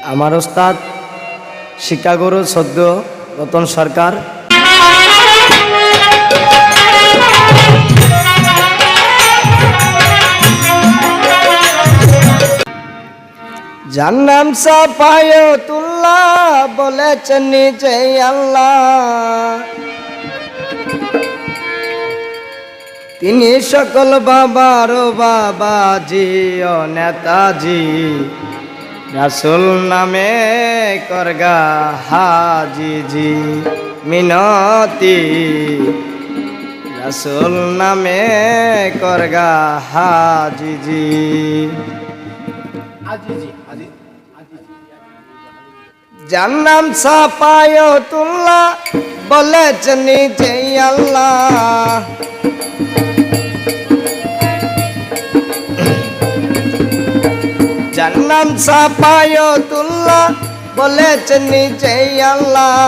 আমার ওস্তাদ শিক্ষাগুরু সদ্য রতন সরকার। যার নাম সাফায়াতুল্লাহ বলেছেন নিজে আল্লাহ, তিনি সকল বাবার বাবাজি ও নেতাজি, রাসূল নামে করগা হাজিজি মিনতি, রাসূল নামে করগা হাজিজি। যার নাম সাফায়াতুল্লাহ বলেছেন নিজে আল্লাহ, যার নাম সাফায়াতুল্লাহ বলেছেন নিজে আল্লাহ,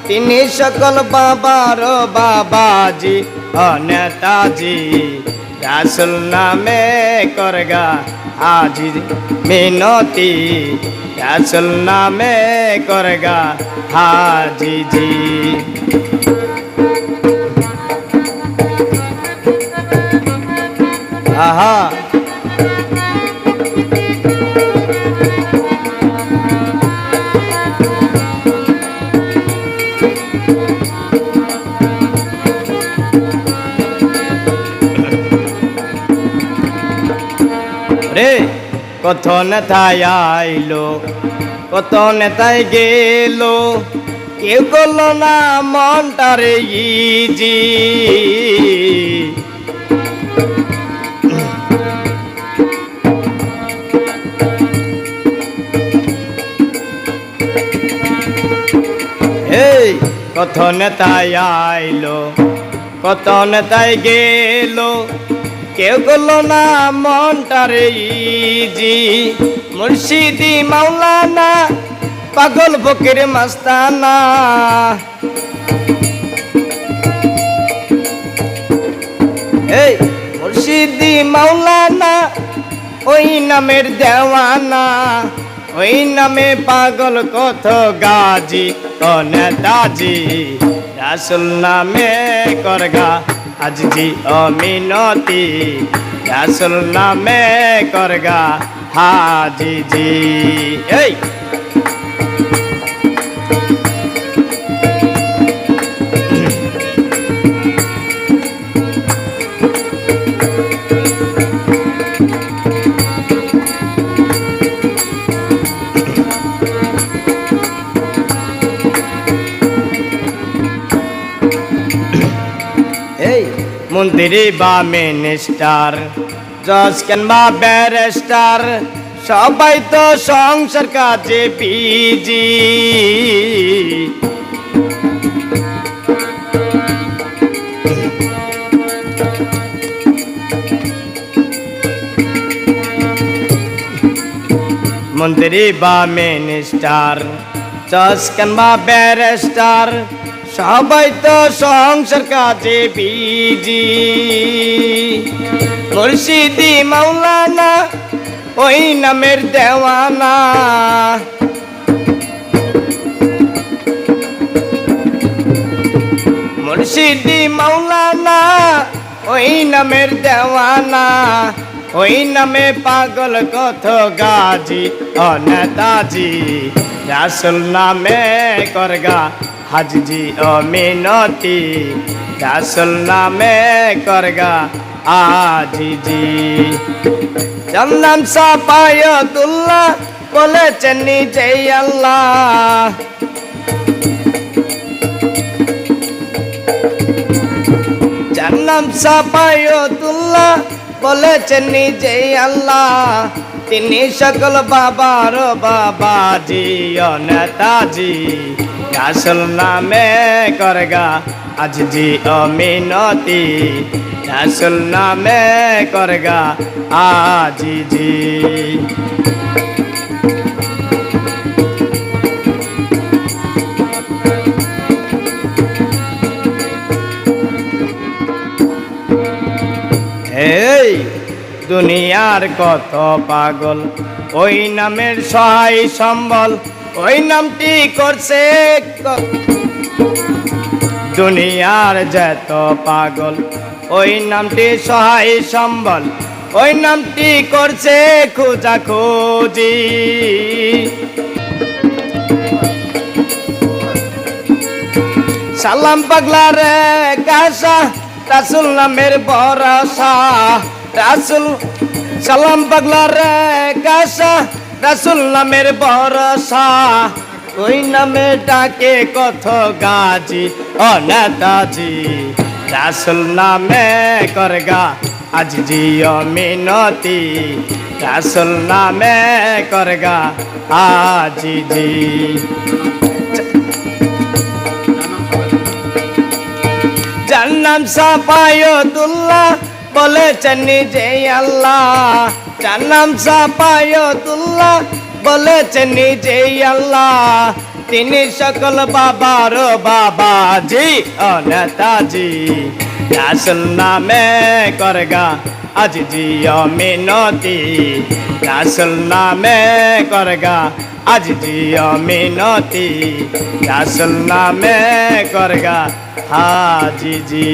তিনি সকল বাবার বাবাজি ও নেতাজি, রাসূল নামে করগা আজি মিনতি, রাসূল নামে করগা হাজিজি। আহা রে কত নেতায় আইলো, কত নেতায় গেল, কেউ করলো না মনটারে ইজি। এই কত নেতায় আইলো, কত নেতায় গেল, কেউ করলো না মনটারে ইজি। মুর্শিদি মাওলানা পাগল ফকির মাস্তানা, এই মুর্শিদি মাওলানা ওই নামের দেওয়ানা, ওই নামে পাগল কত গাজি ও নেতাজি, রাসূল নামে করগা আজি ও মিনতি, রাসূল নামে করগা হাজিজি। এই মন্ত্রী বা মিনিস্টার, জজ কিংবা ব্যারিস্টার, সবাই তো সংসার কাজে বিজি। মন্ত্রী বা মিনিস্টার, জজ কিংবা ব্যারিস্টার, সবাই তো সংসার কাজে বিজি। মুর্শিদি মাওলানা ওই নামের দেওয়ানা, মুর্শিদি মাওলানা ওই নামের দেওয়ানা, ওই নামে পাগল কত গাজি ও নেতাজি, রাসূল নামে করগা হাজিজি ও মিনতি, রাসূল নামে করগা আজিজি। যার নাম সাফায়াতুল্লাহ বলেছেন নিজে আল্লাহ, যার নাম সাফায়াতুল্লাহ বলেছেন নিজে আল্লাহ, তিনি সকল বাবার বাবাজি ও নেতাজি, রাসূল নামে করগা আজি ও মিনতি, রাসূল নামে করগা আজিজি। এই দুনিয়ার কত পাগল ওই নামের সহায় সম্বল, ওই নামটি করছে দুনিয়ার যত পাগল। ওই নামটি সহায় সম্বল, ওই নামটি করছে খোঁজাখুঁজি। সালাম পাগলার কাশা, রাসুল নামের ভরসা। রাসুল সালাম পাগলার কাশা, রাসুল নামের ভরসা। ওই নামে ডাকে কত গাজী ও নেতাজি। রাসুল নামে করগা আজ জিও মিনতি। রাসুল নামে করগা আজ জি। যার নাম সাফায়তুল্লাহ বলেছেন নিজে আল্লাহ। যার নাম সাফায়তুল্লাহ বলেছেন নিজে আল্লাহ। তিনি সকল বাবার বাবাজি ও নেতাজি। রাসুল নামে করগা আজ জিও মিনতি। রাসুল নামে করগা আজ জিও মিনতি। রাসুল নামে করগা হাজি জি।